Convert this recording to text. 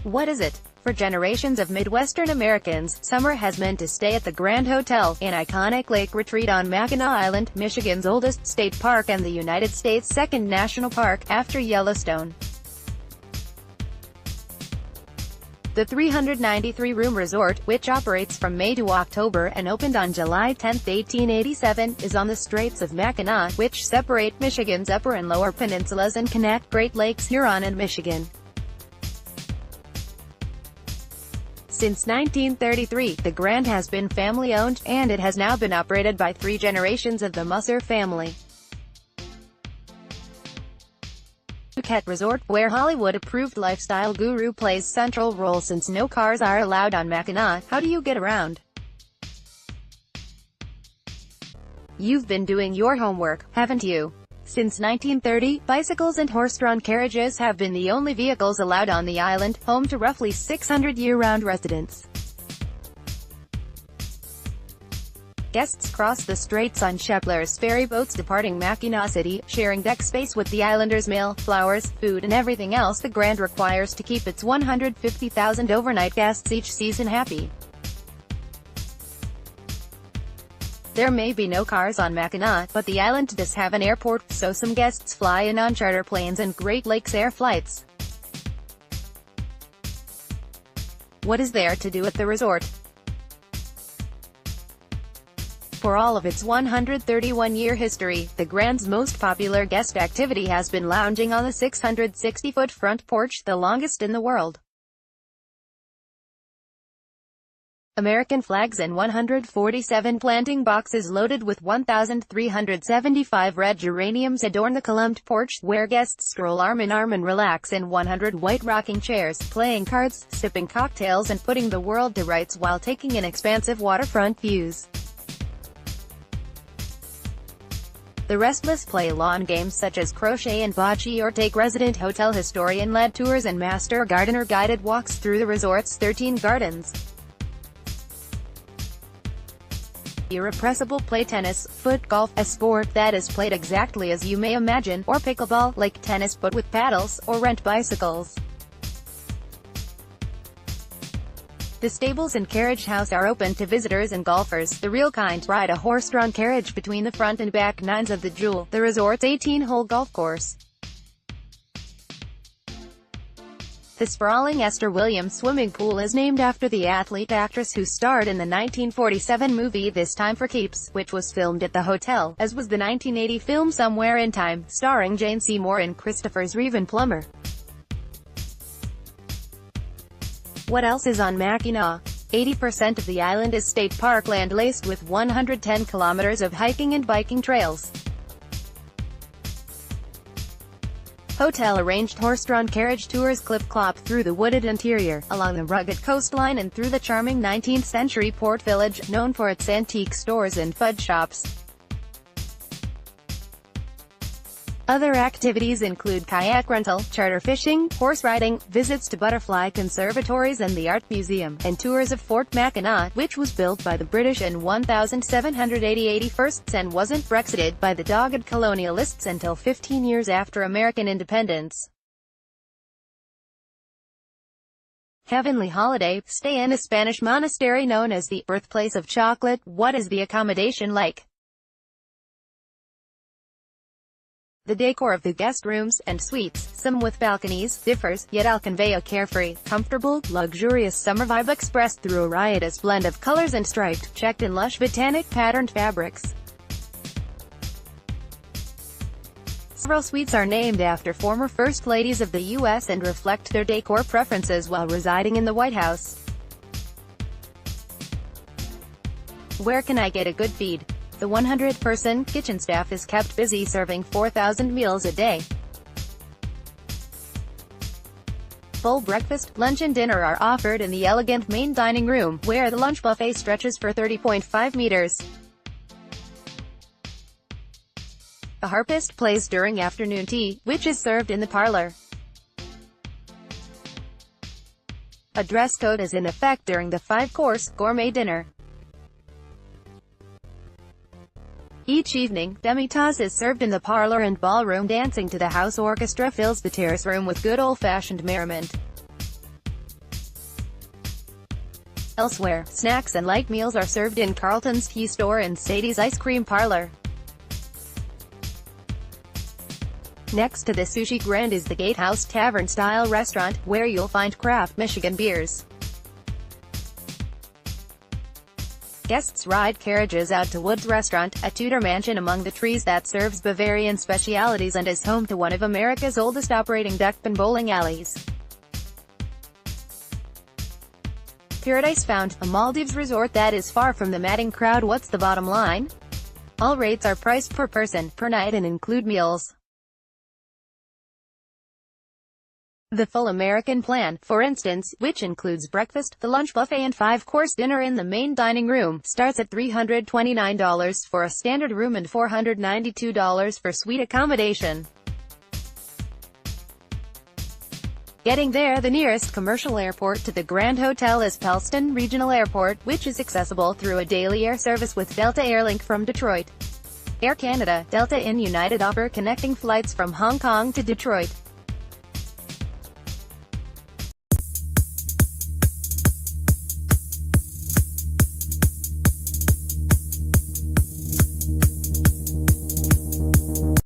What is it? For generations of Midwestern Americans, summer has meant to stay at the Grand Hotel, an iconic lake retreat on Mackinac Island, Michigan's oldest state park and the United States' second national park, after Yellowstone. The 393-room resort, which operates from May to October and opened on July 10, 1887, is on the Straits of Mackinac, which separate Michigan's upper and lower peninsulas and connect Great Lakes Huron and Michigan. Since 1933, the Grand has been family-owned, and it has now been operated by 3 generations of the Musser family. Phuket Resort, where Hollywood-approved lifestyle guru plays central role since no cars are allowed on Mackinac. How do you get around? You've been doing your homework, haven't you? Since 1930, bicycles and horse-drawn carriages have been the only vehicles allowed on the island, home to roughly 600 year-round residents. Guests cross the straits on Shepler's ferry boats departing Mackinac City, sharing deck space with the islanders' mail, flowers, food and everything else the Grand requires to keep its 150,000 overnight guests each season happy. There may be no cars on Mackinac, but the island does have an airport, so some guests fly in on charter planes and Great Lakes Air flights. What is there to do at the resort? For all of its 131-year history, the Grand's most popular guest activity has been lounging on the 660-foot front porch, the longest in the world. American flags and 147 planting boxes loaded with 1,375 red geraniums adorn the columned porch, where guests stroll arm in arm and relax in 100 white rocking chairs, playing cards, sipping cocktails and putting the world to rights while taking in expansive waterfront views. The restless play lawn games such as crochet and bocce or take resident hotel historian-led tours and master gardener-guided walks through the resort's 13 gardens. Irrepressible play tennis, foot golf, a sport that is played exactly as you may imagine, or pickleball, like tennis but with paddles, or rent bicycles. The stables and carriage house are open to visitors and golfers, the real kind. Ride a horse-drawn carriage between the front and back nines of the Jewel, the resort's 18-hole golf course. The sprawling Esther Williams swimming pool is named after the athlete-actress who starred in the 1947 movie This Time for Keeps, which was filmed at the hotel, as was the 1980 film Somewhere in Time, starring Jane Seymour and Christopher Reeve Plummer. What else is on Mackinac? 80% of the island is state park land laced with 110 kilometers of hiking and biking trails. Hotel-arranged horse-drawn carriage tours clip-clop through the wooded interior, along the rugged coastline and through the charming 19th-century port village, known for its antique stores and fudge shops. Other activities include kayak rental, charter fishing, horse riding, visits to butterfly conservatories and the art museum, and tours of Fort Mackinac, which was built by the British in 1781 and wasn't Brexited by the dogged colonialists until 15 years after American independence. Heavenly holiday, stay in a Spanish monastery known as the birthplace of chocolate. What is the accommodation like? The decor of the guest rooms and suites, some with balconies, differs, yet I'll convey a carefree, comfortable, luxurious summer vibe expressed through a riotous blend of colors and striped, checked and lush botanic patterned fabrics. Several suites are named after former First Ladies of the U.S. and reflect their decor preferences while residing in the White House. The 100-person kitchen staff is kept busy serving 4,000 meals a day. Each evening, Demi-Taz is served in the parlor and ballroom dancing to the house orchestra fills the terrace room with good old-fashioned merriment. Where can I get a good feed? The 100-person kitchen staff is kept busy serving 4,000 meals a day. Full breakfast, lunch and dinner are offered in the elegant main dining room, where the lunch buffet stretches for 30.5 meters. A harpist plays during afternoon tea, which is served in the parlor. A dress code is in effect during the 5-course, gourmet dinner. Each evening, Demi-Taz is served in the parlor and ballroom dancing to the house orchestra fills the terrace room with good old-fashioned merriment. Elsewhere, snacks and light meals are served in Carlton's Tea Store and Sadie's Ice Cream Parlor. Next to the Sushi Grand is the Gatehouse Tavern-style restaurant, where you'll find craft Michigan beers. Guests ride carriages out to Wood's Restaurant, a Tudor mansion among the trees that serves Bavarian specialities and is home to one of America's oldest operating duck and bowling alleys. Paradise Found, a Maldives resort that is far from the madding crowd. What's the bottom line? All rates are priced per person, per night and include meals. The full American plan, for instance, which includes breakfast, the lunch buffet and 5-course dinner in the main dining room, starts at $329 for a standard room and $492 for suite accommodation. Getting there, the nearest commercial airport to the Grand Hotel is Pellston Regional Airport, which is accessible through a daily air service with Delta Airlink from Detroit. Air Canada, Delta and United offer connecting flights from Hong Kong to Detroit.